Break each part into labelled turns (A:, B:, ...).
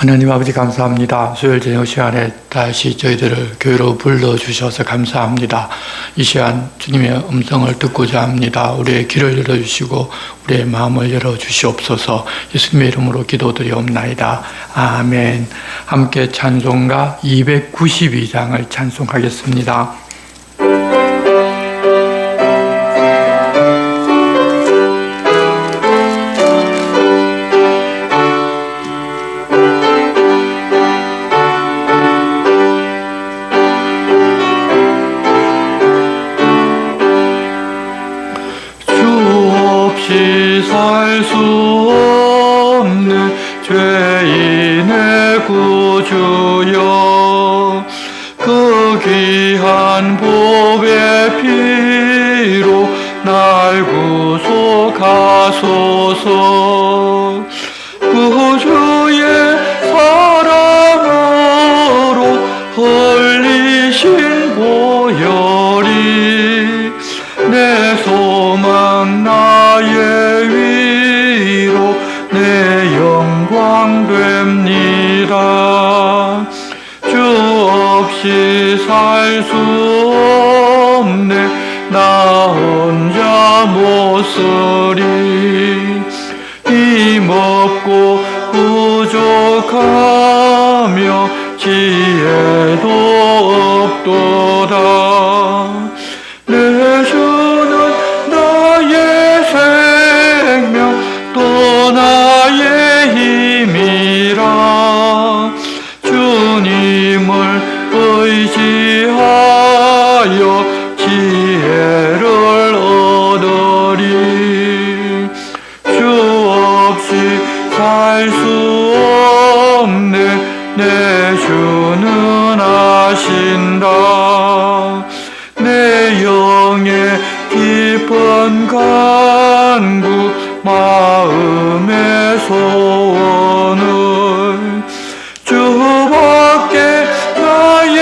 A: 하나님 아버지 감사합니다. 수요일 저녁 시간에 다시 저희들을 교회로 불러주셔서 감사합니다. 이 시간 주님의 음성을 듣고자 합니다. 우리의 귀를 열어주시고 우리의 마음을 열어주시옵소서. 예수님의 이름으로 기도드리옵나이다. 아멘. 함께 찬송가 292장을 찬송하겠습니다. 살 수 없는 죄인의 구주여, 그 귀한 보배 피로 날 구속하소서. 구주의 사랑으로 흘리신 보혈이 내 소망 나의 위로 내 영광 됩니다. 주 없이 살 수 없네 나 혼자 못 쓰리. 힘없고 부족하며 지혜도 없도다. 내 주는 나의 생명 또 나의 힘이라. 주님을 의지하여 지혜를 얻으리. 주 없이 살 수 없네 내 주는 아신다. 내 영의 깊은 간구 마음의 소원을 주밖에 나의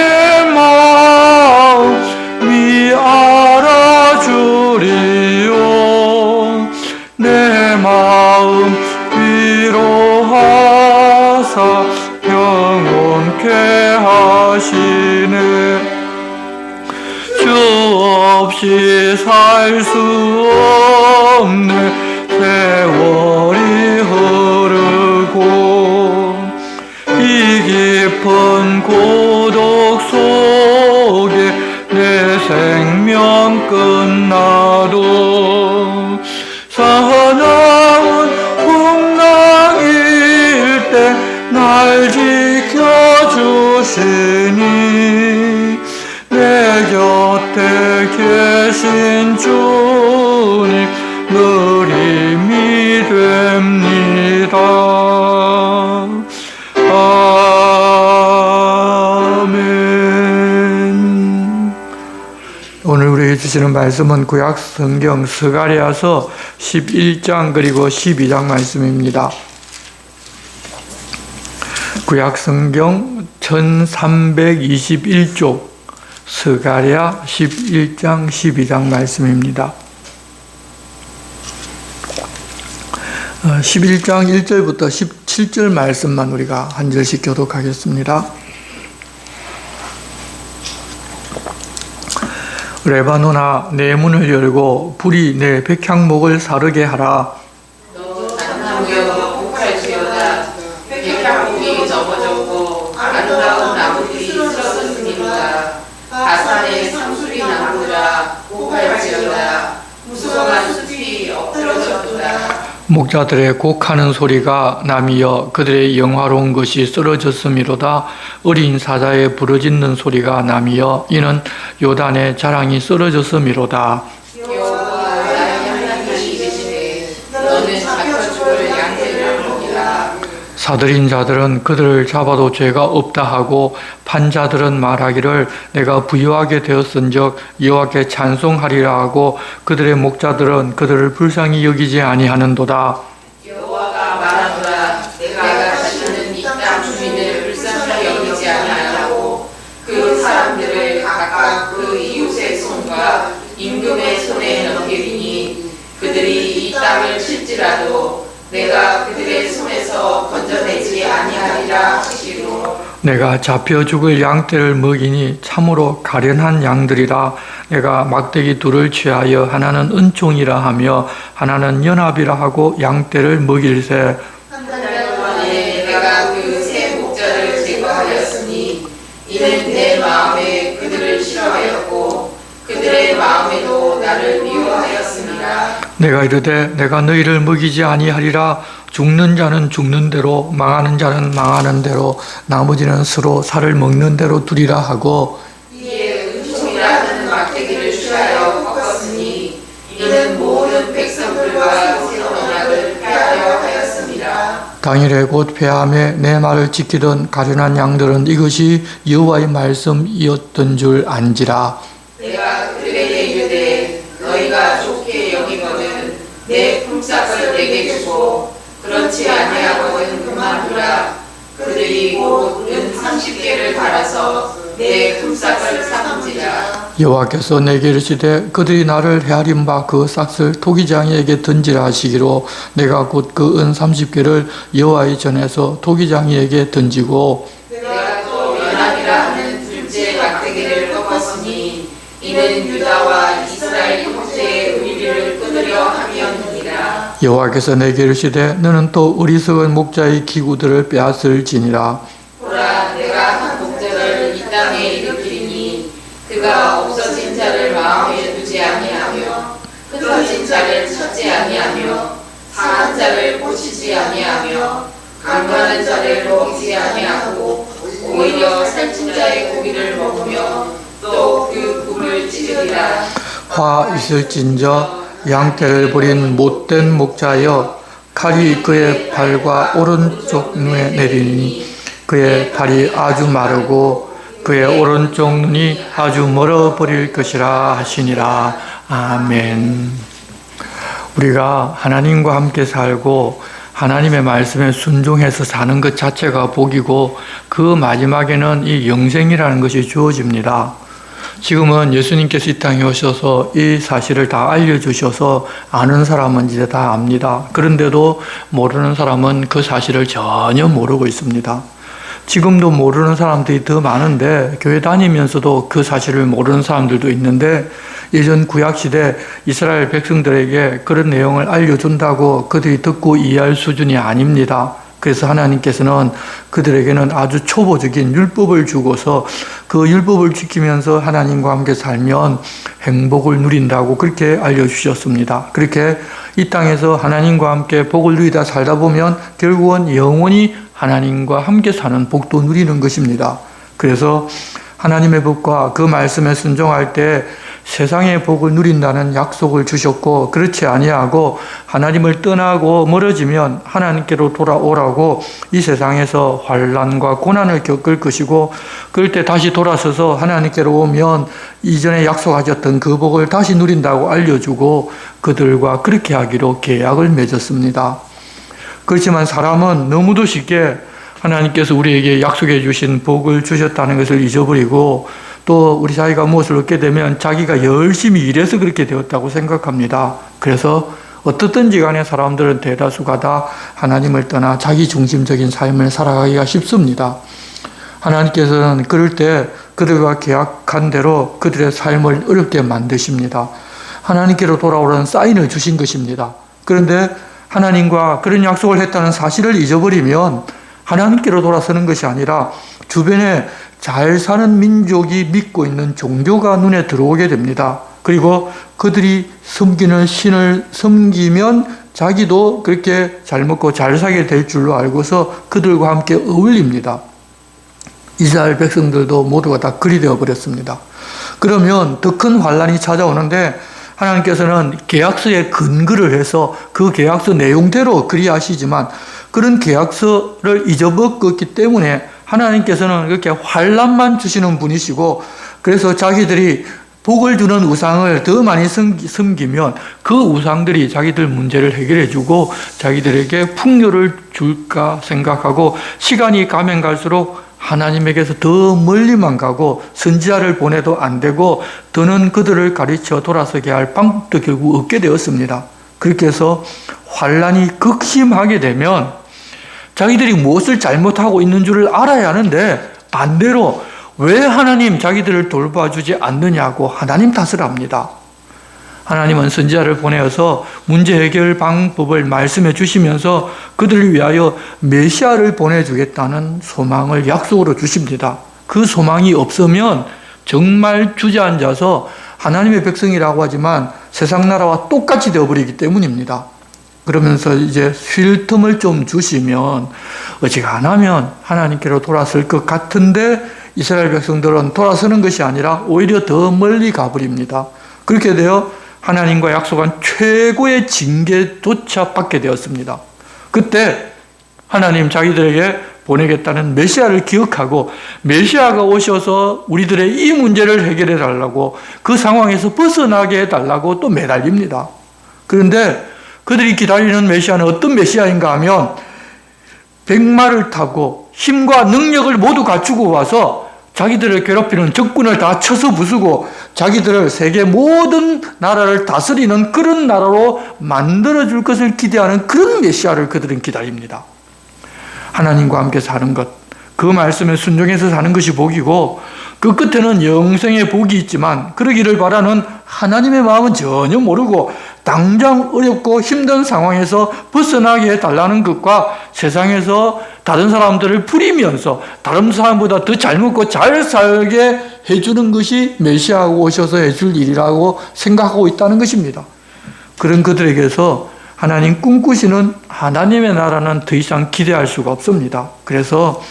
A: 마음이 알아주리요. 내 마음 위로하사 평온케 하시네. 주 없이 살 수 없네 세월이 흐르고 이 깊은 고독 속에 내 생명 끝나도 사나운 풍랑일 때 날 지켜주시니 내 곁에 계신 주님 늘 힘이 됩니다. 아멘. 오늘 우리에게 주시는 말씀은 구약 성경 스가랴서 11장 그리고 12장 말씀입니다. 구약 성경 1321쪽 스가랴 11장 12장 말씀입니다. 11장 1절부터 17절 말씀만 우리가 한 절씩 교독하겠습니다. 레바논아 내 문을 열고 불이 내 백향목을 사르게 하라.
B: 너 산나무여 곡할지어다. 백향목이 접어졌고 아름다운 나무들이 쓰러졌음이로다. 바산의 상수리 나무들아 곡할지어다. 무성한 숲이 엎드러졌도다.
A: 목자들의 곡하는 소리가 남이여 그들의 영화로운 것이 쓰러졌음이로다. 어린 사자의 부르짖는 소리가 남이여 이는 요단의 자랑이 쓰러졌음이로다.
B: 여호와 나의 하나님이 계시네. 너는 잡혀 죽을 양떼를 먹이라.
A: 사들인 자들은 그들을 잡아도 죄가 없다 하고 판자들은 말하기를 내가 부유하게 되었은즉 여호와께 찬송하리라 하고 그들의 목자들은 그들을 불쌍히 여기지 아니하는도다.
B: 여호와가 말하노라. 내가 다시는 이 땅 주민을 불쌍히 여기지 아니하고 그 사람들을 각각 그 이웃의 손과 임금의 손에 넘기리니 그들이 이 땅을 칠지라도 내가 그들의 손에서 건져내지 아니하리라 하시기로
A: 내가 잡혀 죽을 양떼를 먹이니 참으로 가련한 양들이라. 내가 막대기 둘을 취하여 하나는 은총이라 하며 하나는 연합이라 하고 양떼를 먹일세.
B: 한 달 동안에 내가 그 세 목자를 제거하였으니 이는 내 마음에 그들을 싫어하였고 그들의 마음에도 나를 미워하였습니다.
A: 내가 이르되 내가 너희를 먹이지 아니하리라. 죽는 자는 죽는 대로 망하는 자는 망하는 대로 나머지는 서로 살을 먹는 대로 두리라 하고
B: 이에 은총이라 하는 막대기를 취하여 꺾었으니 이는 모든 백성들과 새로운 언약을 폐하려 하였습니다.
A: 당일에 곧 폐함에 내 말을 지키던 가련한 양들은 이것이 여호와의 말씀이었던 줄 안지라.
B: 내가 그들에게 이르되 너희가 좋게 여기거든 내 품삯을 내게 주고 그렇지 아니하거든 그만두라. 그들이 곧 은 30개를 갈아서 내 품삯을 삼은지라.
A: 여호와께서 내게 이르시되 그들이 나를 헤아린 바 그 싹을 토기장이에게 던지라 하시기로 내가 곧 그 은 30개를 여호와의 전에서 토기장이에게 던지고
B: 내가 또 연합이라 하는 둘째 막대기를 꺾었으니 이는 유다와 이스라엘 형제의 의리를 끊으려 함이었느니라.
A: 여호와께서 내게 이르시되 너는 또 어리석은 목자의 기구들을 빼앗을지니라.
B: 보라 내가 한 목자를 이 땅에 일으키니 그가 없어진 자를 마음에 두지 아니하며 흩어진 자를 찾지 아니하며 상한 자를 고치지 아니하며 강간한 자를 먹이지 아니하고 오히려 살찐 자의 고기를 먹으며 또 그 굽을 찌르리라.
A: 화 있을진저 양떼를 버린 못된 목자여 칼이 그의 발과 오른쪽 눈에 내리니 그의 발이 아주 마르고 그의 오른쪽 눈이 아주 멀어버릴 것이라 하시니라. 아멘. 우리가 하나님과 함께 살고 하나님의 말씀에 순종해서 사는 것 자체가 복이고 그 마지막에는 이 영생이라는 것이 주어집니다. 지금은 예수님께서 이 땅에 오셔서 이 사실을 다 알려주셔서 아는 사람은 이제 다 압니다. 그런데도 모르는 사람은 그 사실을 전혀 모르고 있습니다. 지금도 모르는 사람들이 더 많은데 교회 다니면서도 그 사실을 모르는 사람들도 있는데 예전 구약시대 이스라엘 백성들에게 그런 내용을 알려준다고 그들이 듣고 이해할 수준이 아닙니다. 그래서 하나님께서는 그들에게는 아주 초보적인 율법을 주고서 그 율법을 지키면서 하나님과 함께 살면 행복을 누린다고 그렇게 알려주셨습니다. 그렇게 이 땅에서 하나님과 함께 복을 누리다 살다 보면 결국은 영원히 하나님과 함께 사는 복도 누리는 것입니다. 그래서 하나님의 복과 그 말씀에 순종할 때 세상의 복을 누린다는 약속을 주셨고 그렇지 아니하고 하나님을 떠나고 멀어지면 하나님께로 돌아오라고 이 세상에서 환난과 고난을 겪을 것이고 그럴 때 다시 돌아서서 하나님께로 오면 이전에 약속하셨던 그 복을 다시 누린다고 알려주고 그들과 그렇게 하기로 계약을 맺었습니다. 그렇지만 사람은 너무도 쉽게 하나님께서 우리에게 약속해 주신 복을 주셨다는 것을 잊어버리고 또 우리 자기가 무엇을 얻게 되면 자기가 열심히 일해서 그렇게 되었다고 생각합니다. 그래서 어떻든지 간에 사람들은 대다수가 다 하나님을 떠나 자기 중심적인 삶을 살아가기가 쉽습니다. 하나님께서는 그럴 때 그들과 계약한 대로 그들의 삶을 어렵게 만드십니다. 하나님께로 돌아오라는 사인을 주신 것입니다. 그런데 하나님과 그런 약속을 했다는 사실을 잊어버리면 하나님께로 돌아서는 것이 아니라 주변에 잘 사는 민족이 믿고 있는 종교가 눈에 들어오게 됩니다. 그리고 그들이 섬기는 신을 섬기면 자기도 그렇게 잘 먹고 잘 살게 될 줄로 알고서 그들과 함께 어울립니다. 이스라엘 백성들도 모두가 다 그리 되어 버렸습니다. 그러면 더 큰 환난이 찾아오는데 하나님께서는 계약서에 근거를 해서 그 계약서 내용대로 그리 하시지만 그런 계약서를 잊어먹었기 때문에 하나님께서는 그렇게 환난만 주시는 분이시고 그래서 자기들이 복을 주는 우상을 더 많이 섬기면 그 우상들이 자기들 문제를 해결해 주고 자기들에게 풍요를 줄까 생각하고 시간이 가면 갈수록 하나님에게서 더 멀리만 가고 선지자를 보내도 안 되고 더는 그들을 가르쳐 돌아서게 할 방법도 결국 없게 되었습니다. 그렇게 해서 환란이 극심하게 되면 자기들이 무엇을 잘못하고 있는 줄을 알아야 하는데 반대로 왜 하나님 자기들을 돌봐주지 않느냐고 하나님 탓을 합니다. 하나님은 선지자를 보내어서 문제 해결 방법을 말씀해 주시면서 그들을 위하여 메시아를 보내주겠다는 소망을 약속으로 주십니다. 그 소망이 없으면 정말 주저앉아서 하나님의 백성이라고 하지만 세상 나라와 똑같이 되어버리기 때문입니다. 그러면서 이제 쉴 틈을 좀 주시면 어지간하면 하나님께로 돌아설 것 같은데 이스라엘 백성들은 돌아서는 것이 아니라 오히려 더 멀리 가버립니다. 그렇게 되어 하나님과 약속한 최고의 징계조차 받게 되었습니다. 그때 하나님 자기들에게 보내겠다는 메시아를 기억하고 메시아가 오셔서 우리들의 이 문제를 해결해 달라고 그 상황에서 벗어나게 해달라고 또 매달립니다. 그런데 그들이 기다리는 메시아는 어떤 메시아인가 하면 백마를 타고 힘과 능력을 모두 갖추고 와서 자기들을 괴롭히는 적군을 다 쳐서 부수고 자기들을 세계 모든 나라를 다스리는 그런 나라로 만들어줄 것을 기대하는 그런 메시아를 그들은 기다립니다. 하나님과 함께 사는 것, 그 말씀에 순종해서 사는 것이 복이고 그 끝에는 영생의 복이 있지만 그러기를 바라는 하나님의 마음은 전혀 모르고 당장 어렵고 힘든 상황에서 벗어나게 해달라는 것과 세상에서 다른 사람들을 부리면서 다른 사람보다 더 잘 먹고 잘 살게 해주는 것이 메시아가 오셔서 해줄 일이라고 생각하고 있다는 것입니다. 그런 그들에게서 하나님 꿈꾸시는 하나님의 나라는 더 이상 기대할 수가 없습니다. 그래서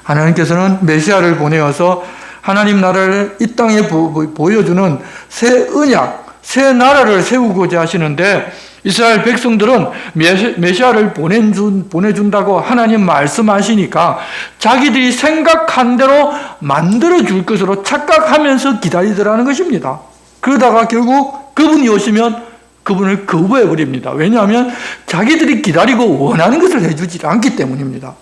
A: 하나님께서는 메시아를 보내어서 하나님 나라를 이 땅에 보여주는 새 언약, 새 나라를 세우고자 하시는데 이스라엘 백성들은 메시아를 보내준다고 하나님 말씀하시니까 자기들이 생각한 대로 만들어줄 것으로 착각하면서 기다리더라는 것입니다. 그러다가 결국 그분이 오시면 그분을 거부해버립니다. 왜냐하면 자기들이 기다리고 원하는 것을 해주지 않기 때문입니다.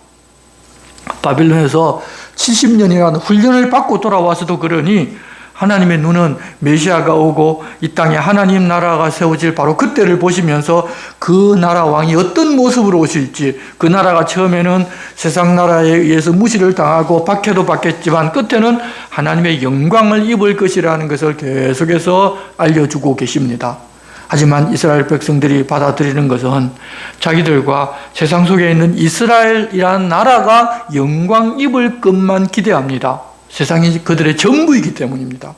A: 바빌론에서 70년이라는 훈련을 받고 돌아와서도 그러니 하나님의 눈은 메시아가 오고 이 땅에 하나님 나라가 세워질 바로 그때를 보시면서 그 나라 왕이 어떤 모습으로 오실지, 그 나라가 처음에는 세상 나라에 의해서 무시를 당하고 박해도 받겠지만 끝에는 하나님의 영광을 입을 것이라는 것을 계속해서 알려주고 계십니다. 하지만 이스라엘 백성들이 받아들이는 것은 자기들과 세상 속에 있는 이스라엘이라는 나라가 영광 입을 것만 기대합니다. 세상이 그들의 전부이기 때문입니다.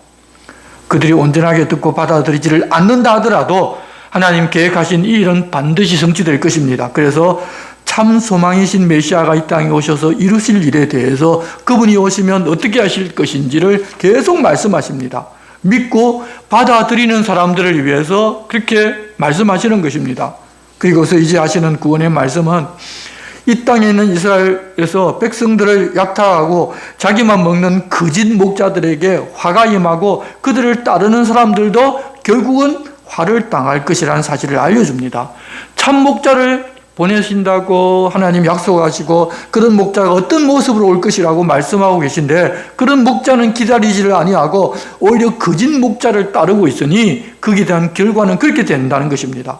A: 그들이 온전하게 듣고 받아들이지를 않는다 하더라도 하나님 계획하신 이 일은 반드시 성취될 것입니다. 그래서 참 소망이신 메시아가 이 땅에 오셔서 이루실 일에 대해서 그분이 오시면 어떻게 하실 것인지를 계속 말씀하십니다. 믿고 받아들이는 사람들을 위해서 그렇게 말씀하시는 것입니다. 그리고서 이제 하시는 구원의 말씀은 이 땅에 있는 이스라엘에서 백성들을 약탈하고 자기만 먹는 거짓 목자들에게 화가 임하고 그들을 따르는 사람들도 결국은 화를 당할 것이라는 사실을 알려줍니다. 참 목자를 보내신다고 하나님 약속하시고 그런 목자가 어떤 모습으로 올 것이라고 말씀하고 계신데 그런 목자는 기다리지를 아니하고 오히려 거짓 목자를 따르고 있으니 거기에 대한 결과는 그렇게 된다는 것입니다.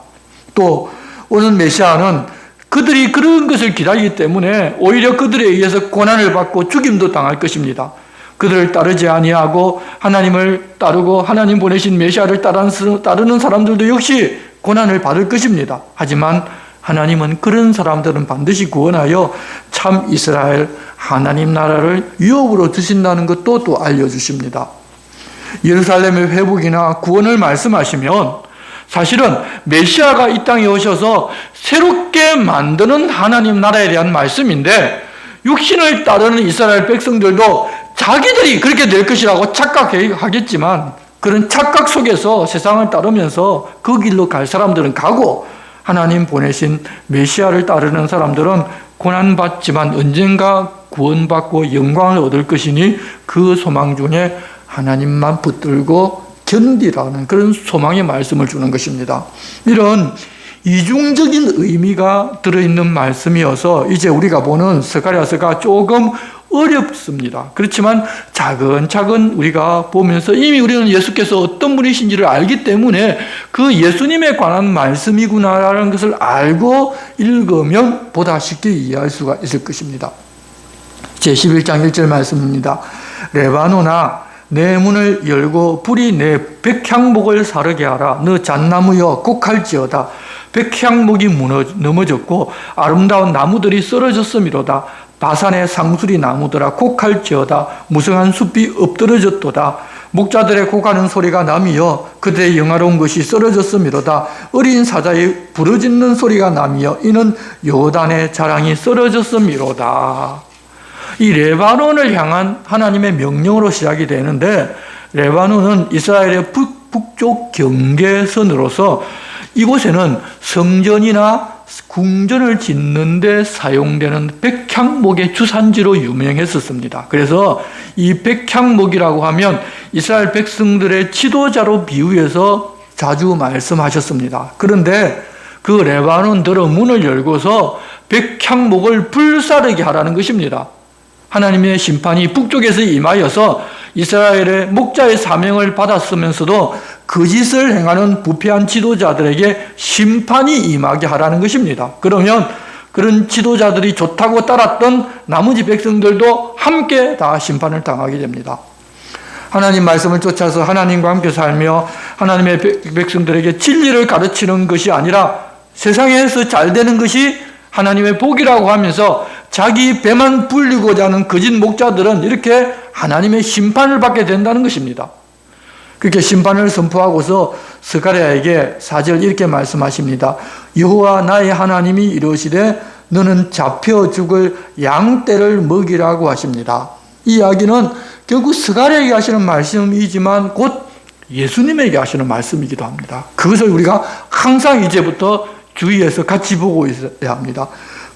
A: 또 오는 메시아는 그들이 그런 것을 기다리기 때문에 오히려 그들에 의해서 고난을 받고 죽임도 당할 것입니다. 그들을 따르지 아니하고 하나님을 따르고 하나님 보내신 메시아를 따르는 사람들도 역시 고난을 받을 것입니다. 하지만 하나님은 그런 사람들은 반드시 구원하여 참 이스라엘 하나님 나라를 유업으로 주신다는 것도 또 알려주십니다. 예루살렘의 회복이나 구원을 말씀하시면 사실은 메시아가 이 땅에 오셔서 새롭게 만드는 하나님 나라에 대한 말씀인데 육신을 따르는 이스라엘 백성들도 자기들이 그렇게 될 것이라고 착각하겠지만 그런 착각 속에서 세상을 따르면서 그 길로 갈 사람들은 가고 하나님 보내신 메시아를 따르는 사람들은 고난받지만 언젠가 구원받고 영광을 얻을 것이니 그 소망 중에 하나님만 붙들고 견디라는 그런 소망의 말씀을 주는 것입니다. 이런 이중적인 의미가 들어있는 말씀이어서 이제 우리가 보는 스가랴서가 조금 어렵습니다. 그렇지만 차근차근 우리가 보면서 이미 우리는 예수께서 어떤 분이신지를 알기 때문에 그 예수님에 관한 말씀이구나라는 것을 알고 읽으면 보다 쉽게 이해할 수가 있을 것입니다. 제11장 1절 말씀입니다. 레바노나 내 문을 열고 불이 내 백향목을 사르게 하라. 너 잣나무여 곡할지어다. 백향목이 넘어졌고 아름다운 나무들이 쓰러졌음이로다. 바산의 상수리 나무들아 곡할지어다. 무성한 숲이 엎드러졌도다. 목자들의 곡하는 소리가 남이여 그들의 영화로운 것이 쓰러졌음이로다. 어린 사자의 부르짖는 소리가 남이여 이는 요단의 자랑이 쓰러졌음이로다. 이 레바논을 향한 하나님의 명령으로 시작이 되는데 레바논은 이스라엘의 북쪽 경계선으로서 이곳에는 성전이나 궁전을 짓는 데 사용되는 백향목의 주산지로 유명했었습니다. 그래서 이 백향목이라고 하면 이스라엘 백성들의 지도자로 비유해서 자주 말씀하셨습니다. 그런데 그 레바논 들어 문을 열고서 백향목을 불사르게 하라는 것입니다. 하나님의 심판이 북쪽에서 임하여서 이스라엘의 목자의 사명을 받았으면서도 거짓을 행하는 부패한 지도자들에게 심판이 임하게 하라는 것입니다. 그러면 그런 지도자들이 좋다고 따랐던 나머지 백성들도 함께 다 심판을 당하게 됩니다. 하나님 말씀을 쫓아서 하나님과 함께 살며 하나님의 백성들에게 진리를 가르치는 것이 아니라 세상에서 잘 되는 것이 하나님의 복이라고 하면서 자기 배만 불리고자 하는 거짓 목자들은 이렇게 하나님의 심판을 받게 된다는 것입니다. 그렇게 심판을 선포하고서 스가랴에게 4절 이렇게 말씀하십니다. 여호와 나의 하나님이 이르시되 너는 잡혀 죽을 양떼를 먹이라고 하십니다. 이 이야기는 결국 스가랴에게 하시는 말씀이지만 곧 예수님에게 하시는 말씀이기도 합니다. 그것을 우리가 항상 이제부터 주의해서 같이 보고 있어야 합니다.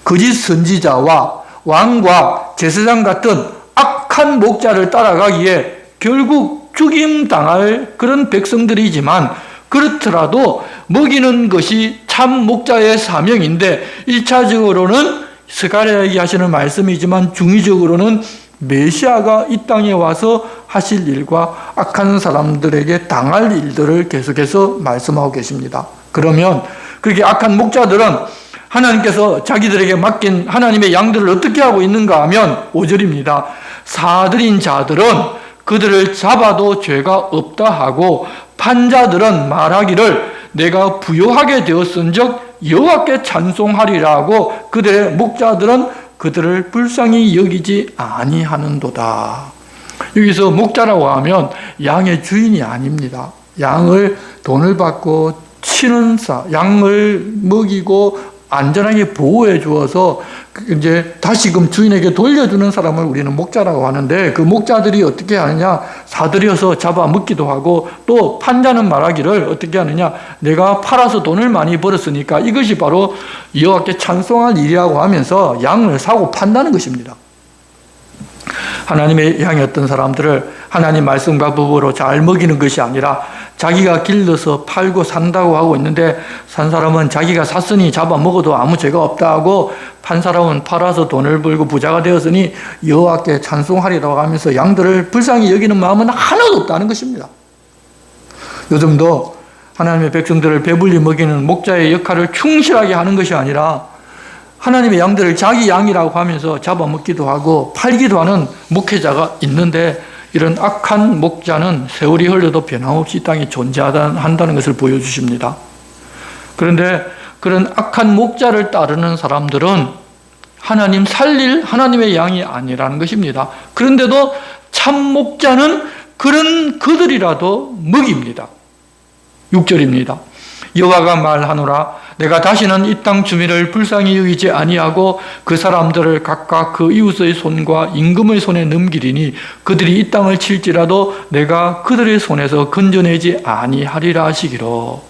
A: 거짓 선지자와 왕과 제사장 같은 악한 목자를 따라가기에 결국 죽임당할 그런 백성들이지만 그렇더라도 먹이는 것이 참 목자의 사명인데 1차적으로는 스가랴에게 하시는 말씀이지만 중의적으로는 메시아가 이 땅에 와서 하실 일과 악한 사람들에게 당할 일들을 계속해서 말씀하고 계십니다. 그러면 그렇게 악한 목자들은 하나님께서 자기들에게 맡긴 하나님의 양들을 어떻게 하고 있는가 하면 5절입니다. 사들인 자들은 그들을 잡아도 죄가 없다 하고 판자들은 말하기를 내가 부요하게 되었은즉 여호와께 찬송하리라고 그들의 목자들은 그들을 불쌍히 여기지 아니하는도다. 여기서 목자라고 하면 양의 주인이 아닙니다. 양을 돈을 받고 치는 양을 먹이고 안전하게 보호해 주어서 이제 다시금 주인에게 돌려주는 사람을 우리는 목자라고 하는데 그 목자들이 어떻게 하느냐 사들여서 잡아 먹기도 하고 또 판자는 말하기를 어떻게 하느냐 내가 팔아서 돈을 많이 벌었으니까 이것이 바로 여호와께 찬송할 일이라고 하면서 양을 사고 판다는 것입니다. 하나님의 양이었던 사람들을 하나님 말씀과 법으로 잘 먹이는 것이 아니라 자기가 길러서 팔고 산다고 하고 있는데 산 사람은 자기가 샀으니 잡아먹어도 아무 죄가 없다 하고 판 사람은 팔아서 돈을 벌고 부자가 되었으니 여호와께 찬송하리라고 하면서 양들을 불쌍히 여기는 마음은 하나도 없다는 것입니다. 요즘도 하나님의 백성들을 배불리 먹이는 목자의 역할을 충실하게 하는 것이 아니라 하나님의 양들을 자기 양이라고 하면서 잡아먹기도 하고 팔기도 하는 목회자가 있는데 이런 악한 목자는 세월이 흘러도 변함없이 이 땅에 존재한다는 것을 보여주십니다. 그런데 그런 악한 목자를 따르는 사람들은 하나님 살릴 하나님의 양이 아니라는 것입니다. 그런데도 참 목자는 그런 그들이라도 먹입니다. 6절입니다. 여호와가 말하노라 내가 다시는 이 땅 주민을 불쌍히 여기지 아니하고 그 사람들을 각각 그 이웃의 손과 임금의 손에 넘기리니 그들이 이 땅을 칠지라도 내가 그들의 손에서 건져내지 아니하리라 하시기로.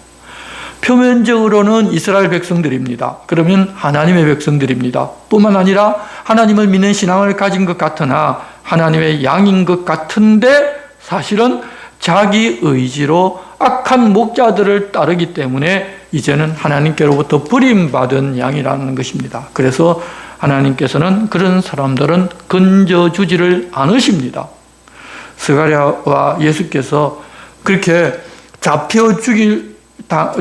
A: 표면적으로는 이스라엘 백성들입니다. 그러면 하나님의 백성들입니다. 뿐만 아니라 하나님을 믿는 신앙을 가진 것 같으나 하나님의 양인 것 같은데 사실은 자기 의지로 악한 목자들을 따르기 때문에 이제는 하나님께로부터 버림받은 양이라는 것입니다. 그래서 하나님께서는 그런 사람들은 건져주지를 않으십니다. 스가랴와 예수께서 그렇게 잡혀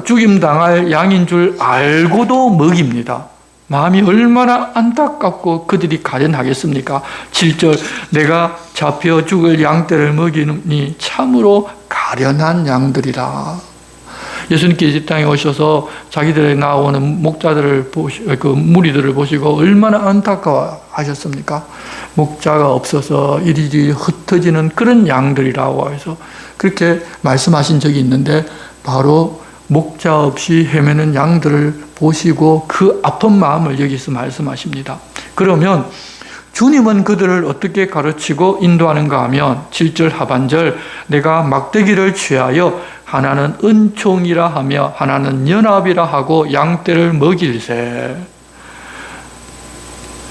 A: 죽임당할 양인 줄 알고도 먹입니다. 마음이 얼마나 안타깝고 그들이 가련하겠습니까? 7절 내가 잡혀 죽을 양떼를 먹이니 참으로 가련한 양들이라. 예수님께서 이 땅에 오셔서 자기들에 나오는 목자들을 그 무리들을 보시고 얼마나 안타까워하셨습니까? 목자가 없어서 이리저리 흩어지는 그런 양들이라고 해서 그렇게 말씀하신 적이 있는데 바로 목자 없이 헤매는 양들을 보시고 그 아픈 마음을 여기서 말씀하십니다. 그러면 주님은 그들을 어떻게 가르치고 인도하는가 하면 7절 하반절 내가 막대기를 취하여 하나는 은총이라 하며 하나는 연합이라 하고 양떼를 먹일세.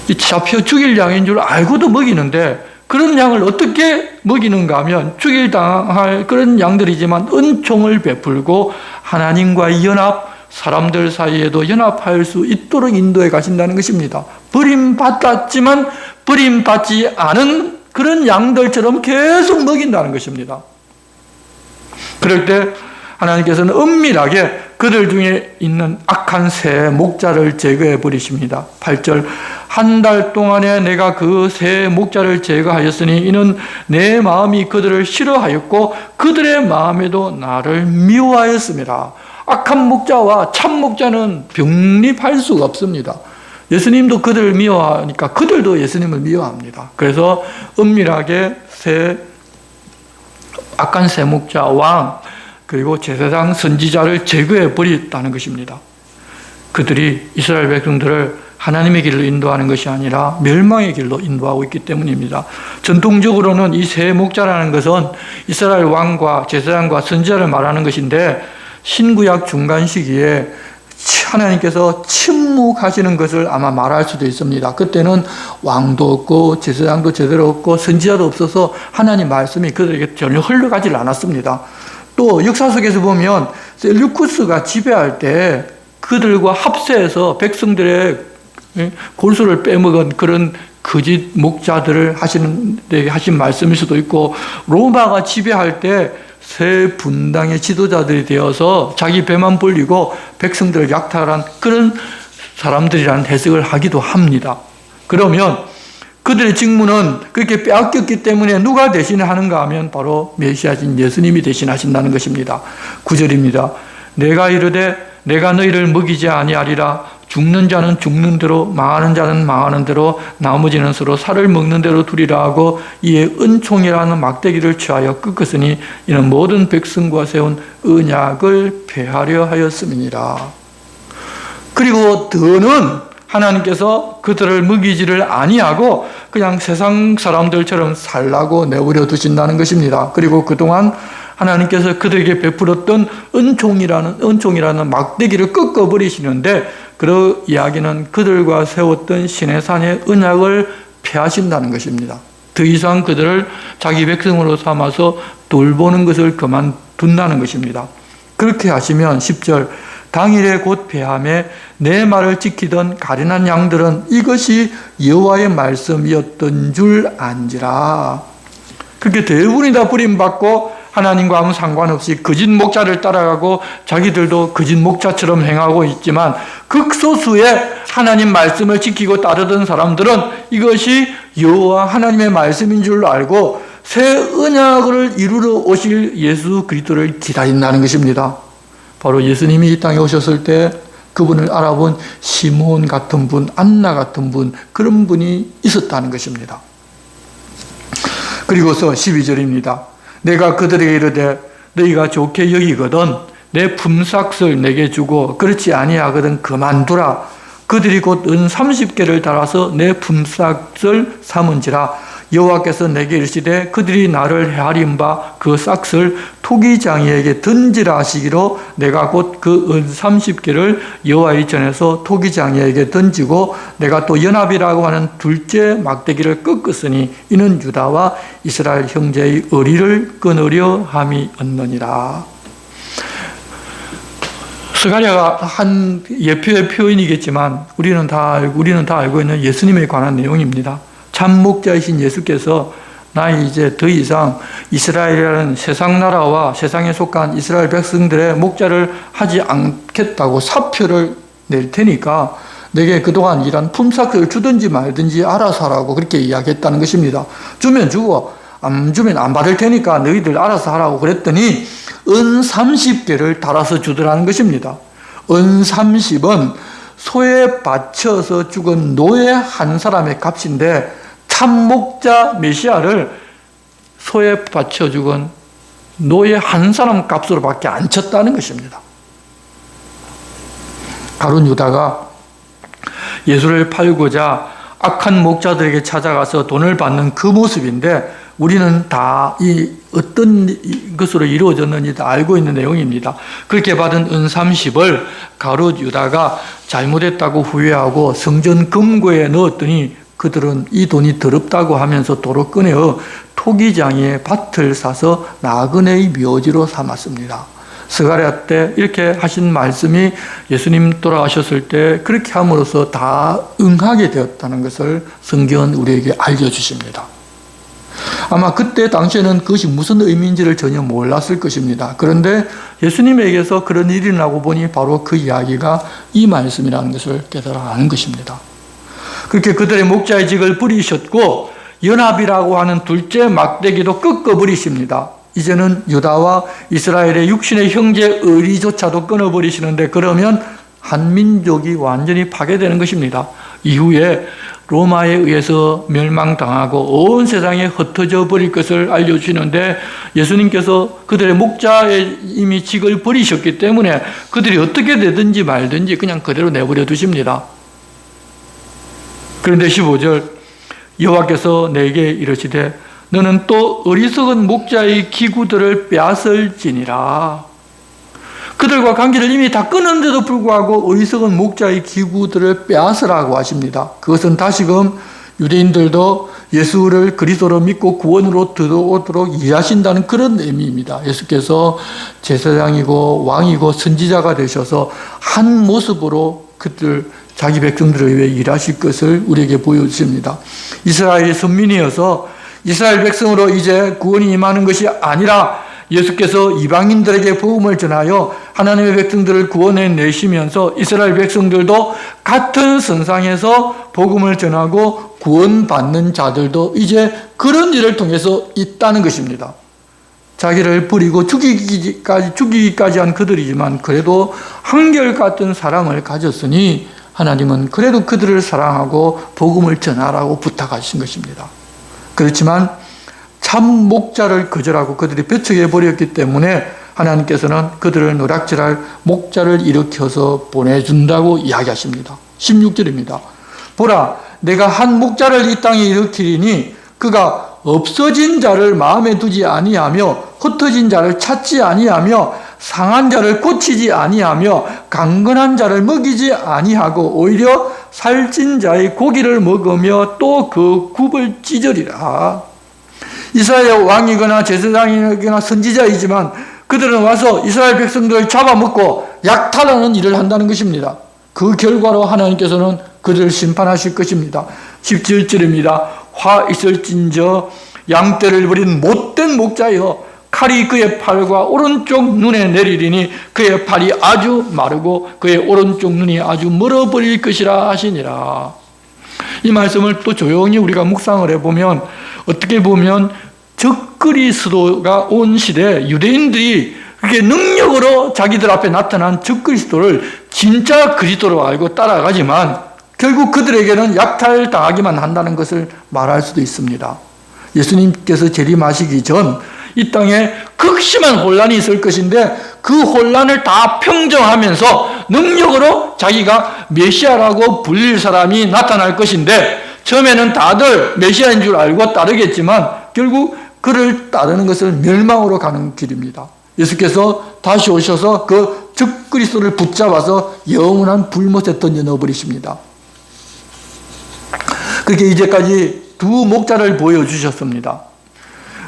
A: 이 잡혀 죽일 양인 줄 알고도 먹이는데 그런 양을 어떻게 먹이는가 하면 죽일 당할 그런 양들이지만 은총을 베풀고 하나님과의 연합, 사람들 사이에도 연합할 수 있도록 인도해 가신다는 것입니다. 버림받았지만 버림받지 않은 그런 양들처럼 계속 먹인다는 것입니다. 그럴 때 하나님께서는 은밀하게 그들 중에 있는 악한 새 목자를 제거해 버리십니다. 8절 한 달 동안에 내가 그 새 목자를 제거하였으니 이는 내 마음이 그들을 싫어하였고 그들의 마음에도 나를 미워하였습니다. 악한 목자와 참 목자는 병립할 수가 없습니다. 예수님도 그들을 미워하니까 그들도 예수님을 미워합니다. 그래서 은밀하게 악한 새 목자 왕 그리고 제사장 선지자를 제거해 버렸다는 것입니다. 그들이 이스라엘 백성들을 하나님의 길로 인도하는 것이 아니라 멸망의 길로 인도하고 있기 때문입니다. 전통적으로는 이 새 목자라는 것은 이스라엘 왕과 제사장과 선지자를 말하는 것인데 신구약 중간 시기에 하나님께서 침묵하시는 것을 아마 말할 수도 있습니다. 그때는 왕도 없고 제사장도 제대로 없고 선지자도 없어서 하나님 말씀이 그들에게 전혀 흘러가질 않았습니다. 또 역사 속에서 보면 셀류쿠스가 지배할 때 그들과 합세해서 백성들의 골수를 빼먹은 그런 거짓 목자들을 하신 말씀일 수도 있고 로마가 지배할 때 새 분당의 지도자들이 되어서 자기 배만 불리고 백성들을 약탈한 그런 사람들이라는 해석을 하기도 합니다. 그러면 그들의 직무는 그렇게 빼앗겼기 때문에 누가 대신하는가 하면 바로 메시아신 예수님이 대신하신다는 것입니다. 9절입니다. 내가 이르되 내가 너희를 먹이지 아니하리라. 죽는 자는 죽는 대로 망하는 자는 망하는 대로 나머지는 서로 살을 먹는 대로 두리라 하고 이에 은총이라는 막대기를 취하여 꺾었으니 이는 모든 백성과 세운 언약을 폐하려 하였음이니라. 그리고 더는 하나님께서 그들을 먹이지를 아니하고 그냥 세상 사람들처럼 살라고 내버려 두신다는 것입니다. 그리고 그동안 하나님께서 그들에게 베풀었던 은총이라는 막대기를 꺾어버리시는데 그 이야기는 그들과 세웠던 시내산의 언약을 폐하신다는 것입니다. 더 이상 그들을 자기 백성으로 삼아서 돌보는 것을 그만둔다는 것입니다. 그렇게 하시면 10절 당일에 곧 폐함에 내 말을 지키던 가련한 양들은 이것이 여호와의 말씀이었던 줄 안지라. 그렇게 대부분이 다 버림받고 하나님과 아무 상관없이 거짓 목자를 따라가고 자기들도 거짓 목자처럼 행하고 있지만 극소수의 하나님 말씀을 지키고 따르던 사람들은 이것이 여호와 하나님의 말씀인 줄 알고 새 언약을 이루러 오실 예수 그리스도를 기다린다는 것입니다. 바로 예수님이 이 땅에 오셨을 때 그분을 알아본 시몬 같은 분, 안나 같은 분, 그런 분이 있었다는 것입니다. 그리고서 12절입니다. 내가 그들에게 이르되 너희가 좋게 여기거든 내 품삯을 내게 주고 그렇지 아니하거든 그만두라. 그들이 곧 은 30개를 달아서 내 품삯을 삼은지라. 여호와께서 내게 이르시되 그들이 나를 헤아린 바 그 싹을 토기장이에게 던지라 하시기로 내가 곧 그 은 30개를 여호와의 전에서 토기장이에게 던지고 내가 또 연합이라고 하는 둘째 막대기를 꺾었으니 이는 유다와 이스라엘 형제의 의리를 끊으려 함이었느니라. 스가랴가 한 예표의 표현이겠지만 우리는 다 알고 있는 예수님에 관한 내용입니다. 참 목자이신 예수께서 나 이제 더 이상 이스라엘이라는 세상 나라와 세상에 속한 이스라엘 백성들의 목자를 하지 않겠다고 사표를 낼 테니까 내게 그동안 일한 품삯을 주든지 말든지 알아서 하라고 그렇게 이야기했다는 것입니다. 주면 주고 안 주면 안 받을 테니까 너희들 알아서 하라고 그랬더니 은 30개를 달아서 주더라는 것입니다. 은 30은 소에 바쳐서 죽은 노예 한 사람의 값인데 참 목자 메시아를 소에 바쳐 죽은 노예 한 사람 값으로 밖에 안 쳤다는 것입니다. 가룟 유다가 예수를 팔고자 악한 목자들에게 찾아가서 돈을 받는 그 모습인데 우리는 다 이 어떤 것으로 이루어졌는지 다 알고 있는 내용입니다. 그렇게 받은 은 30을 가룟 유다가 잘못했다고 후회하고 성전 금고에 넣었더니 그들은 이 돈이 더럽다고 하면서 도로 꺼내어 토기장에 밭을 사서 나그네의 묘지로 삼았습니다. 스가랴 때 이렇게 하신 말씀이 예수님 돌아가셨을 때 그렇게 함으로써 다 응하게 되었다는 것을 성경은 우리에게 알려주십니다. 아마 그때 당시에는 그것이 무슨 의미인지를 전혀 몰랐을 것입니다. 그런데 예수님에게서 그런 일이 일어나고 보니 바로 그 이야기가 이 말씀이라는 것을 깨달아가는 것입니다. 그렇게 그들의 목자의 직을 버리셨고 연합이라고 하는 둘째 막대기도 꺾어버리십니다. 이제는 유다와 이스라엘의 육신의 형제 의리조차도 끊어버리시는데 그러면 한 민족이 완전히 파괴되는 것입니다. 이후에 로마에 의해서 멸망당하고 온 세상에 흩어져 버릴 것을 알려주시는데 예수님께서 그들의 목자의 이미 직을 버리셨기 때문에 그들이 어떻게 되든지 말든지 그냥 그대로 내버려 두십니다. 그런데 15절 여호와께서 내게 이르시되 너는 또 어리석은 목자의 기구들을 빼앗을지니라. 그들과 관계를 이미 다 끊었는데도 불구하고 어리석은 목자의 기구들을 빼앗으라고 하십니다. 그것은 다시금 유대인들도 예수를 그리스도로 믿고 구원으로 들어오도록 이해하신다는 그런 의미입니다. 예수께서 제사장이고 왕이고 선지자가 되셔서 한 모습으로 그들 자기 백성들을 위해 일하실 것을 우리에게 보여주십니다. 이스라엘이 선민이어서 이스라엘 백성으로 이제 구원이 임하는 것이 아니라 예수께서 이방인들에게 복음을 전하여 하나님의 백성들을 구원해 내시면서 이스라엘 백성들도 같은 선상에서 복음을 전하고 구원받는 자들도 이제 그런 일을 통해서 있다는 것입니다. 자기를 버리고 죽이기까지 한 그들이지만 그래도 한결같은 사랑을 가졌으니 하나님은 그래도 그들을 사랑하고 복음을 전하라고 부탁하신 것입니다. 그렇지만 참 목자를 거절하고 그들이 배척해 버렸기 때문에 하나님께서는 그들을 노략질할 목자를 일으켜서 보내준다고 이야기하십니다. 16절입니다. 보라, 내가 한 목자를 이 땅에 일으키리니 그가 없어진 자를 마음에 두지 아니하며 흩어진 자를 찾지 아니하며 상한 자를 고치지 아니하며 강건한 자를 먹이지 아니하고 오히려 살찐 자의 고기를 먹으며 또 그 굽을 찢으리라. 이스라엘 왕이거나 제사장이거나 선지자이지만 그들은 와서 이스라엘 백성들을 잡아먹고 약탈하는 일을 한다는 것입니다. 그 결과로 하나님께서는 그들을 심판하실 것입니다. 17절입니다. 화 있을진저 양떼를 버린 못된 목자여 칼이 그의 팔과 오른쪽 눈에 내리리니 그의 팔이 아주 마르고 그의 오른쪽 눈이 아주 멀어버릴 것이라 하시니라. 이 말씀을 또 조용히 우리가 묵상을 해보면 어떻게 보면 적그리스도가 온 시대 유대인들이 그게 능력으로 자기들 앞에 나타난 적그리스도를 진짜 그리스도로 알고 따라가지만 결국 그들에게는 약탈당하기만 한다는 것을 말할 수도 있습니다. 예수님께서 재림하시기 전 이 땅에 극심한 혼란이 있을 것인데 그 혼란을 다 평정하면서 능력으로 자기가 메시아라고 불릴 사람이 나타날 것인데 처음에는 다들 메시아인 줄 알고 따르겠지만 결국 그를 따르는 것은 멸망으로 가는 길입니다. 예수께서 다시 오셔서 그 적그리스도를 붙잡아서 영원한 불못에 던져 넣어버리십니다. 그렇게 이제까지 두 목자를 보여주셨습니다.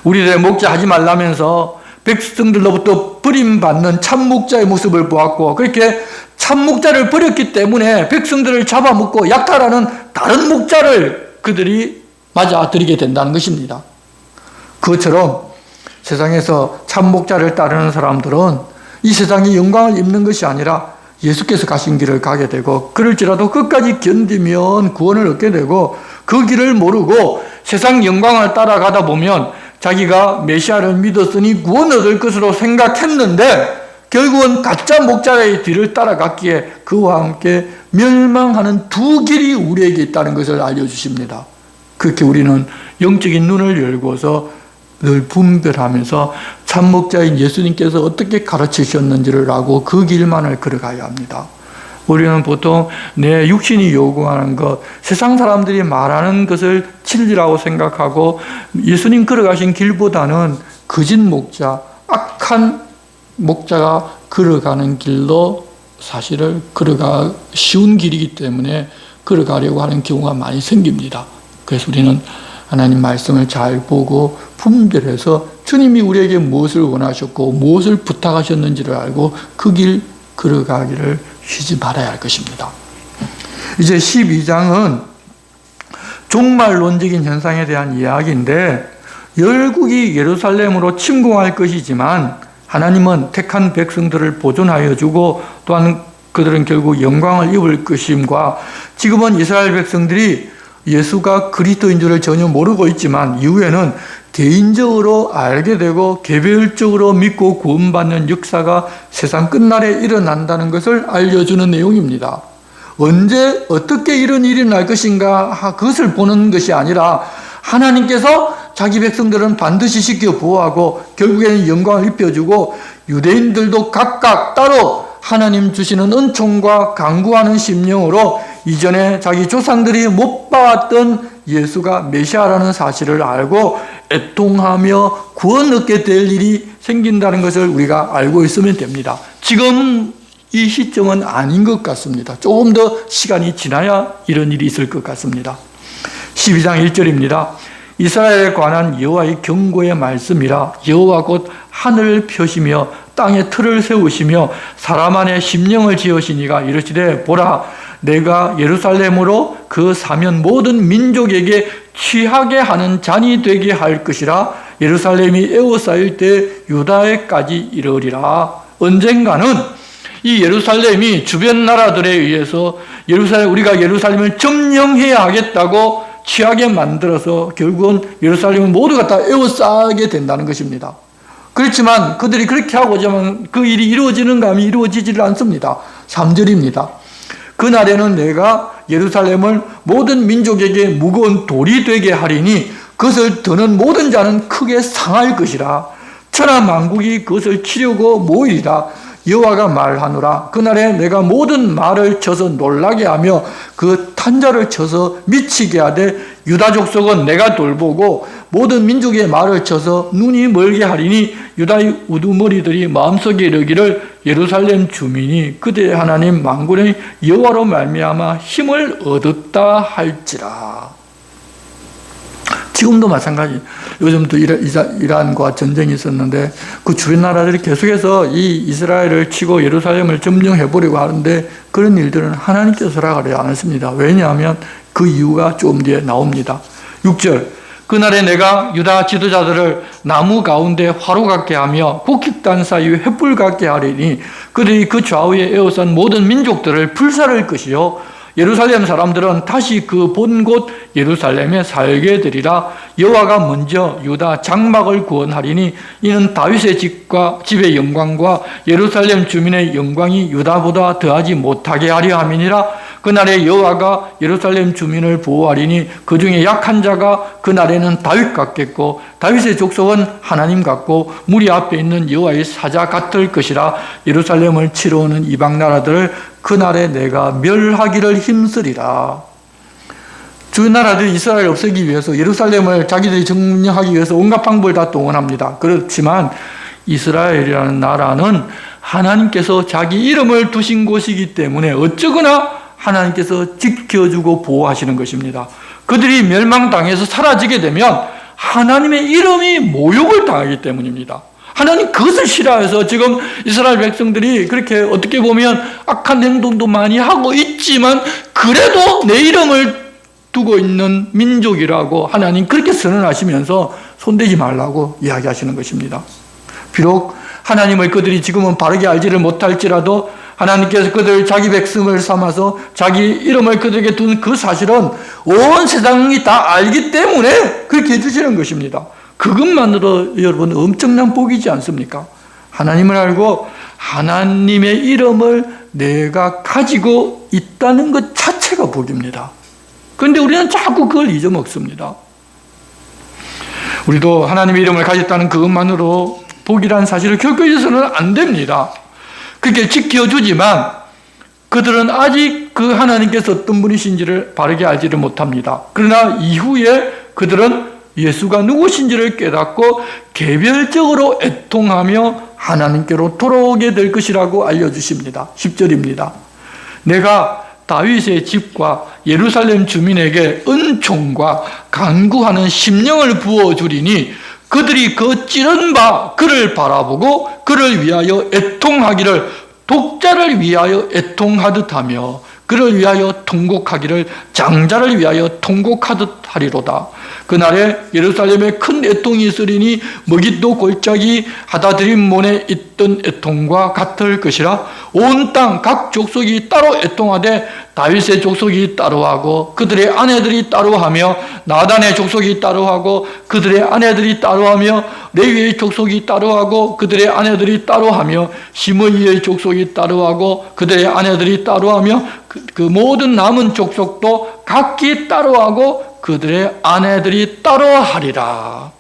A: 우리들의 목자하지 말라면서 백성들로부터 버림받는 참목자의 모습을 보았고, 그렇게 참목자를 버렸기 때문에 백성들을 잡아먹고 약탈하는 다른 목자를 그들이 맞아들이게 된다는 것입니다. 그것처럼 세상에서 참목자를 따르는 사람들은 이 세상의 영광을 입는 것이 아니라 예수께서 가신 길을 가게 되고, 그럴지라도 끝까지 견디면 구원을 얻게 되고, 그 길을 모르고 세상 영광을 따라가다 보면 자기가 메시아를 믿었으니 구원을 얻을 것으로 생각했는데 결국은 가짜 목자의 뒤를 따라갔기에 그와 함께 멸망하는 두 길이 우리에게 있다는 것을 알려주십니다. 그렇게 우리는 영적인 눈을 열고서 늘 분별하면서 참목자인 예수님께서 어떻게 가르치셨는지를 알고 그 길만을 걸어가야 합니다. 우리는 보통 내 육신이 요구하는 것, 세상 사람들이 말하는 것을 진리라고 생각하고 예수님 걸어가신 길보다는 거짓 목자, 악한 목자가 걸어가는 길로 사실을 걸어가 쉬운 길이기 때문에 걸어가려고 하는 경우가 많이 생깁니다. 그래서 우리는 하나님 말씀을 잘 보고 분별해서 주님이 우리에게 무엇을 원하셨고 무엇을 부탁하셨는지를 알고 그 길 걸어가기를 쉬지 말아야 할 것입니다. 이제 12장은 종말론적인 현상에 대한 이야기인데, 열국이 예루살렘으로 침공할 것이지만 하나님은 택한 백성들을 보존하여 주고 또한 그들은 결국 영광을 입을 것임과, 지금은 이스라엘 백성들이 예수가 그리스도인 줄을 전혀 모르고 있지만 이후에는 개인적으로 알게 되고 개별적으로 믿고 구원받는 역사가 세상 끝날에 일어난다는 것을 알려주는 내용입니다. 언제 어떻게 이런 일이 날 것인가 그것을 보는 것이 아니라 하나님께서 자기 백성들은 반드시 지켜 보호하고 결국에는 영광을 입혀주고 유대인들도 각각 따로 하나님 주시는 은총과 강구하는 심령으로 이전에 자기 조상들이 못 봤던 예수가 메시아라는 사실을 알고 애통하며 구원 얻게 될 일이 생긴다는 것을 우리가 알고 있으면 됩니다. 지금 이 시점은 아닌 것 같습니다. 조금 더 시간이 지나야 이런 일이 있을 것 같습니다. 12장 1절입니다. 이스라엘에 관한 여호와의 경고의 말씀이라. 여호와 곧 하늘을 펴시며 땅에 틀을 세우시며 사람 안에 심령을 지으시니가 이르시되 보라 내가 예루살렘으로 그 사면 모든 민족에게 취하게 하는 잔이 되게 할 것이라. 예루살렘이 에워싸일 때 유다에까지 이르리라. 언젠가는 이 예루살렘이 주변 나라들에 의해서 우리가 예루살렘을 점령해야 하겠다고 취하게 만들어서 결국은 예루살렘을 모두가 다 에워싸게 된다는 것입니다. 그렇지만 그들이 그렇게 하고자 하면 그 일이 이루어지는가 하면 이루어지질 않습니다. 3절입니다. 그날에는 내가 예루살렘을 모든 민족에게 무거운 돌이 되게 하리니 그것을 드는 모든 자는 크게 상할 것이라. 천하 만국이 그것을 치려고 모이리라. 여호와가 말하노라. 그날에 내가 모든 말을 쳐서 놀라게 하며 그 탄자를 쳐서 미치게 하되 유다 족속은 내가 돌보고 모든 민족의 말을 쳐서 눈이 멀게 하리니 유다의 우두머리들이 마음속에 이르기를 예루살렘 주민이 그들의 하나님 만군의 여호와로 말미암아 힘을 얻었다 할지라. 지금도 마찬가지. 요즘도 이란과 전쟁이 있었는데 그 주변 나라들이 계속해서 이 이스라엘을 치고 예루살렘을 점령해보려고 하는데 그런 일들은 하나님께서 허락하지 않았습니다. 왜냐하면 그 이유가 좀 뒤에 나옵니다. 6절. 그날에 내가 유다 지도자들을 나무 가운데 화로 같게 하며 곡식단 사이에 횃불 같게 하리니 그들이 그 좌우에 에워싼 모든 민족들을 불살을 것이요 예루살렘 사람들은 다시 그 본 곳 예루살렘에 살게 되리라. 여호와가 먼저 유다 장막을 구원하리니 이는 다윗의 집의 영광과 예루살렘 주민의 영광이 유다보다 더하지 못하게 하려 함이니라. 그날에 여호와가 예루살렘 주민을 보호하리니 그 중에 약한 자가 그날에는 다윗 같겠고 다윗의 족속은 하나님 같고 무리 앞에 있는 여호와의 사자 같을 것이라. 예루살렘을 치러 오는 이방 나라들을 그날에 내가 멸하기를 힘쓰리라. 주 나라들이 이스라엘을 없애기 위해서 예루살렘을 자기들이 점령하기 위해서 온갖 방법을 다 동원합니다. 그렇지만 이스라엘이라는 나라는 하나님께서 자기 이름을 두신 곳이기 때문에 어쩌거나 하나님께서 지켜주고 보호하시는 것입니다. 그들이 멸망당해서 사라지게 되면 하나님의 이름이 모욕을 당하기 때문입니다. 하나님 그것을 싫어해서 지금 이스라엘 백성들이 그렇게 어떻게 보면 악한 행동도 많이 하고 있지만 그래도 내 이름을 두고 있는 민족이라고 하나님 그렇게 선언하시면서 손대지 말라고 이야기하시는 것입니다. 비록 하나님을 그들이 지금은 바르게 알지를 못할지라도 하나님께서 그들을 자기 백성을 삼아서 자기 이름을 그들에게 둔 그 사실은 온 세상이 다 알기 때문에 그렇게 해주시는 것입니다. 그것만으로 여러분 엄청난 복이지 않습니까? 하나님을 알고 하나님의 이름을 내가 가지고 있다는 것 자체가 복입니다. 그런데 우리는 자꾸 그걸 잊어먹습니다. 우리도 하나님의 이름을 가졌다는 그것만으로 복이라는 사실을 결코 잊어서는 안 됩니다. 그렇게 지켜주지만 그들은 아직 그 하나님께서 어떤 분이신지를 바르게 알지를 못합니다. 그러나 이후에 그들은 예수가 누구신지를 깨닫고 개별적으로 애통하며 하나님께로 돌아오게 될 것이라고 알려주십니다. 10절입니다. 내가 다윗의 집과 예루살렘 주민에게 은총과 간구하는 심령을 부어주리니 그들이 그 찌른 바 그를 바라보고 그를 위하여 애통하기를 독자를 위하여 애통하듯 하며 그를 위하여 통곡하기를 장자를 위하여 통곡하듯 하리로다. 그날에 예루살렘에 큰 애통이 있으리니 머깃도 골짜기 하다드림몬에 있던 애통과 같을 것이라. 온 땅 각 족속이 따로 애통하되 다윗의 족속이 따로하고 그들의 아내들이 따로하며 나단의 족속이 따로하고 그들의 아내들이 따로하며 레위의 족속이 따로하고 그들의 아내들이 따로하며 시므이의 족속이 따로하고 그들의 아내들이 따로하며 그 모든 남은 족속도 각기 따로하고 그들의 아내들이 따로하리라.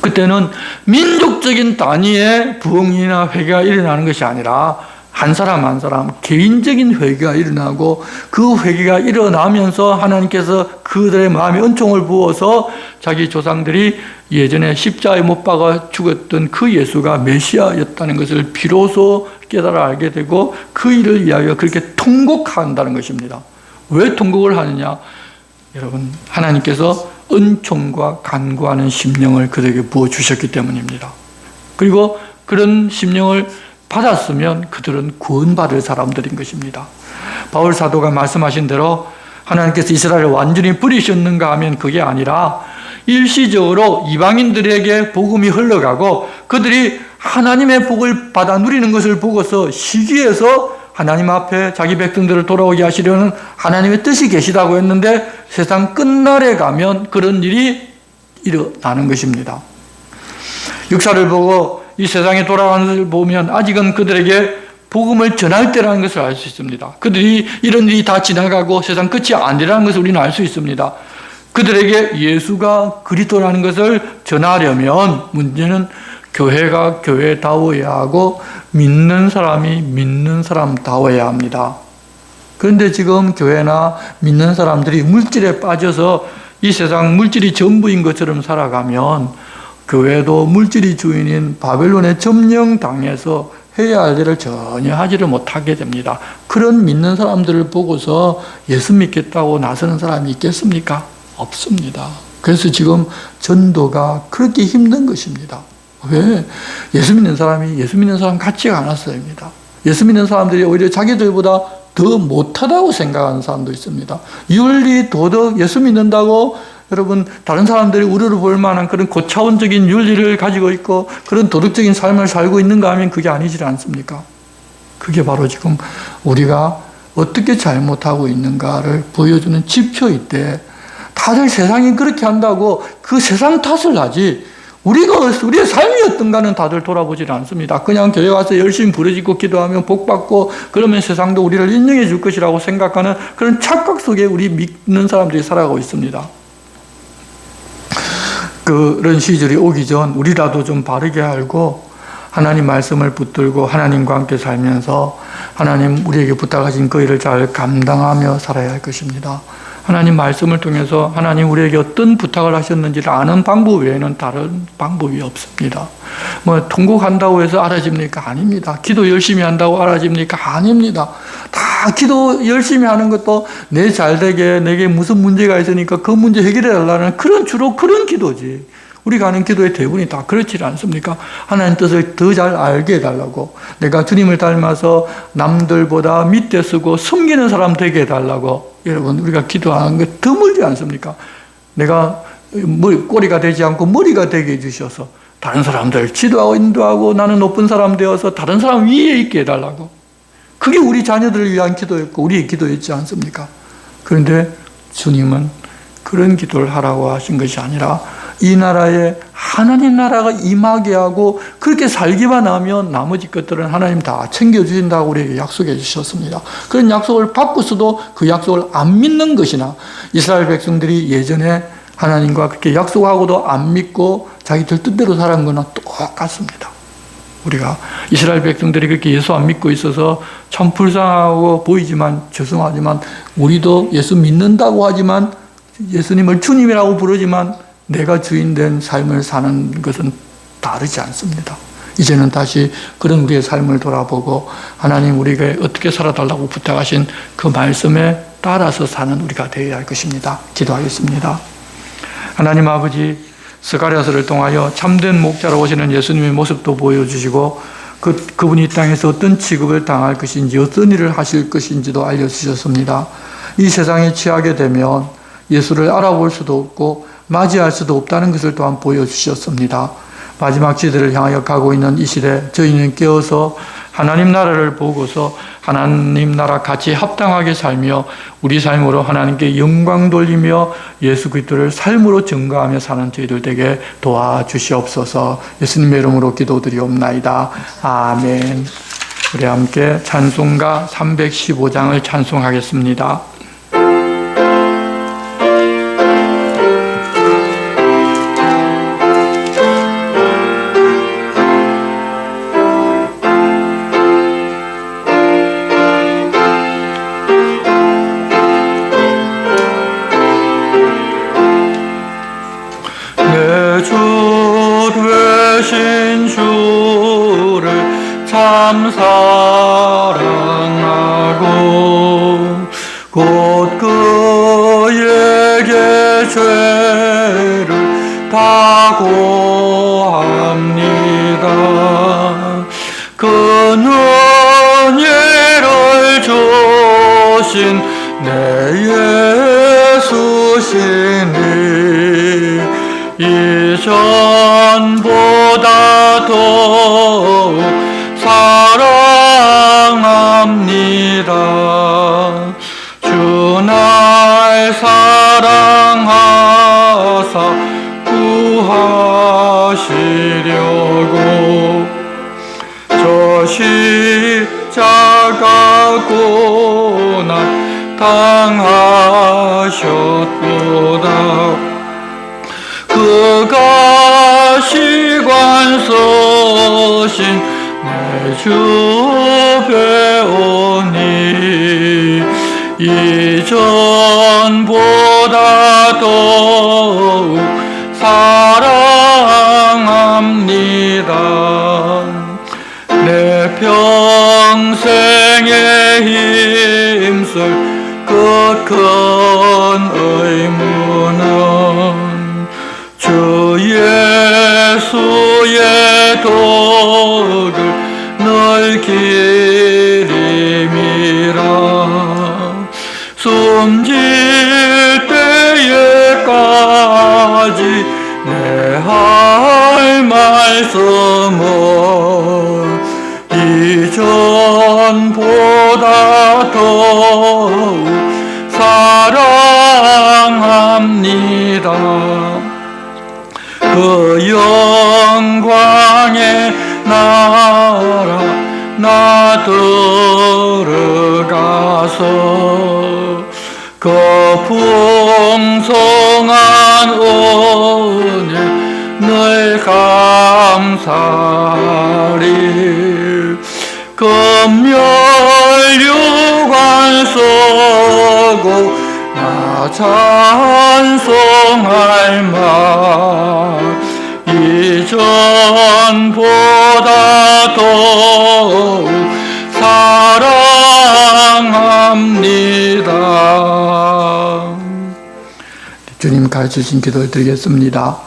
A: 그때는 민족적인 단위의 부흥이나 회개가 일어나는 것이 아니라 한 사람 한 사람 개인적인 회개가 일어나고 그 회개가 일어나면서 하나님께서 그들의 마음에 은총을 부어서 자기 조상들이 예전에 십자가에 못 박아 죽었던 그 예수가 메시아였다는 것을 비로소 깨달아 알게 되고 그 일을 위하여 그렇게 통곡한다는 것입니다. 왜 통곡을 하느냐? 여러분, 하나님께서 은총과 간구하는 심령을 그들에게 부어주셨기 때문입니다. 그리고 그런 심령을 받았으면 그들은 구원받을 사람들인 것입니다. 바울 사도가 말씀하신 대로 하나님께서 이스라엘을 완전히 버리셨는가 하면 그게 아니라 일시적으로 이방인들에게 복음이 흘러가고 그들이 하나님의 복을 받아 누리는 것을 보고서 시기해서 하나님 앞에 자기 백성들을 돌아오게 하시려는 하나님의 뜻이 계시다고 했는데 세상 끝날에 가면 그런 일이 일어나는 것입니다. 역사를 보고 이 세상에 돌아가는 것을 보면 아직은 그들에게 복음을 전할 때라는 것을 알 수 있습니다. 그들이 이런 일이 다 지나가고 세상 끝이 아니라는 것을 우리는 알 수 있습니다. 그들에게 예수가 그리스도라는 것을 전하려면 문제는 교회가 교회다워야 하고 믿는 사람이 믿는 사람다워야 합니다. 그런데 지금 교회나 믿는 사람들이 물질에 빠져서 이 세상 물질이 전부인 것처럼 살아가면 교회도 물질이 주인인 바벨론에 점령당해서 해야 할 일을 전혀 하지를 못하게 됩니다. 그런 믿는 사람들을 보고서 예수 믿겠다고 나서는 사람이 있겠습니까? 없습니다. 그래서 지금 전도가 그렇게 힘든 것입니다. 왜? 예수 믿는 사람이 예수 믿는 사람 같지가 않았어요입니다. 예수 믿는 사람들이 오히려 자기들보다 더 못하다고 생각하는 사람도 있습니다. 윤리, 도덕, 예수 믿는다고 여러분 다른 사람들이 우려를 볼 만한 그런 고차원적인 윤리를 가지고 있고 그런 도덕적인 삶을 살고 있는가 하면 그게 아니지 않습니까? 그게 바로 지금 우리가 어떻게 잘못하고 있는가를 보여주는 지표일 다들 세상이 그렇게 한다고 그 세상 탓을 하지 우리의 삶이 어떤가는 다들 돌아보질 않습니다. 그냥 교회 와서 열심히 부르짖고 기도하면 복 받고 그러면 세상도 우리를 인정해 줄 것이라고 생각하는 그런 착각 속에 우리 믿는 사람들이 살아가고 있습니다. 그런 시절이 오기 전 우리라도 좀 바르게 알고 하나님 말씀을 붙들고 하나님과 함께 살면서 하나님 우리에게 부탁하신 그 일을 잘 감당하며 살아야 할 것입니다. 하나님 말씀을 통해서 하나님 우리에게 어떤 부탁을 하셨는지를 아는 방법 외에는 다른 방법이 없습니다. 뭐 통곡한다고 해서 알아집니까? 아닙니다. 기도 열심히 한다고 알아집니까? 아닙니다. 다 기도 열심히 하는 것도 내 잘되게 내게 무슨 문제가 있으니까 그 문제 해결해 달라는 주로 그런 기도지. 우리가 하는 기도의 대부분이 다 그렇지 않습니까? 하나님 뜻을 더 잘 알게 해달라고, 내가 주님을 닮아서 남들보다 밑에 서고 섬기는 사람 되게 해달라고. 여러분, 우리가 기도하는 게 드물지 않습니까? 내가 꼬리가 되지 않고 머리가 되게 해주셔서 다른 사람들 지도하고 인도하고 나는 높은 사람 되어서 다른 사람 위에 있게 해달라고. 그게 우리 자녀들을 위한 기도였고 우리의 기도였지 않습니까? 그런데 주님은 그런 기도를 하라고 하신 것이 아니라 이 나라에 하나님 나라가 임하게 하고 그렇게 살기만 하면 나머지 것들은 하나님 다 챙겨주신다고 우리에게 약속해 주셨습니다. 그런 약속을 받고서도 그 약속을 안 믿는 것이나 이스라엘 백성들이 예전에 하나님과 그렇게 약속하고도 안 믿고 자기들 뜻대로 살은 거는 똑같습니다. 우리가 이스라엘 백성들이 그렇게 예수 안 믿고 있어서 참 불쌍하고 보이지만 죄송하지만 우리도 예수 믿는다고 하지만 예수님을 주님이라고 부르지만 내가 주인된 삶을 사는 것은 다르지 않습니다. 이제는 다시 그런 우리의 삶을 돌아보고 하나님 우리에게 어떻게 살아달라고 부탁하신 그 말씀에 따라서 사는 우리가 되어야 할 것입니다. 기도하겠습니다. 하나님 아버지, 스가랴서를 통하여 참된 목자로 오시는 예수님의 모습도 보여주시고 그분이 이 땅에서 어떤 취급을 당할 것인지 어떤 일을 하실 것인지도 알려주셨습니다. 이 세상에 취하게 되면 예수를 알아볼 수도 없고 맞이할 수도 없다는 것을 또한 보여주셨습니다. 마지막 시대를 향하여 가고 있는 이 시대 저희는 깨어서 하나님 나라를 보고서 하나님 나라 같이 합당하게 살며 우리 삶으로 하나님께 영광 돌리며 예수 그리스도를 삶으로 증거하며 사는 저희들 되게 도와주시옵소서. 예수님의 이름으로 기도드리옵나이다. 아멘. 우리 함께 찬송가 315장을 찬송하겠습니다. 참 사랑하고 곧 그에게 죄를 다 고합니다. 그 은혜를 주신 내 예수시니 이전보다 더욱 사랑합니다. 주 날 사랑하사 구하시려고 저 십자가 고난 당하셨도다. 그가 시관 서신 내 주 배우니 이전보다 더욱 사랑합니다. 내 평생에 힘쓸 그 큰 의무는 주 예수의 도를 늘 기림이라. 숨질 때에까지 내 할 말씀은 이전보다 더욱 사랑합니다. 그 영광의 나라 나 들어가서 그 풍성한 은혜 늘 감사리. 검열 유관 서고 나 찬송할 말 이전보다 더욱 사랑합니다. 주님 가르치신 기도를 드리겠습니다.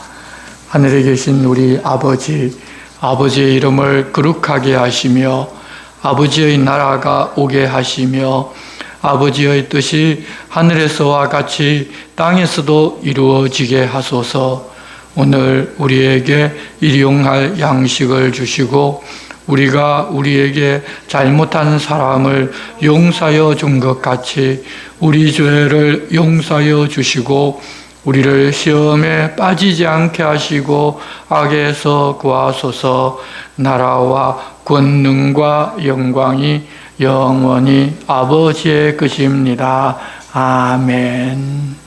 A: 하늘에 계신 우리 아버지, 아버지의 이름을 거룩하게 하시며 아버지의 나라가 오게 하시며 아버지의 뜻이 하늘에서와 같이 땅에서도 이루어지게 하소서. 오늘 우리에게 일용할 양식을 주시고 우리가 우리에게 잘못한 사람을 용서하여 준 것 같이 우리 죄를 용서하여 주시고 우리를 시험에 빠지지 않게 하시고 악에서 구하소서. 나라와 권능과 영광이 영원히 아버지의 것입니다. 아멘.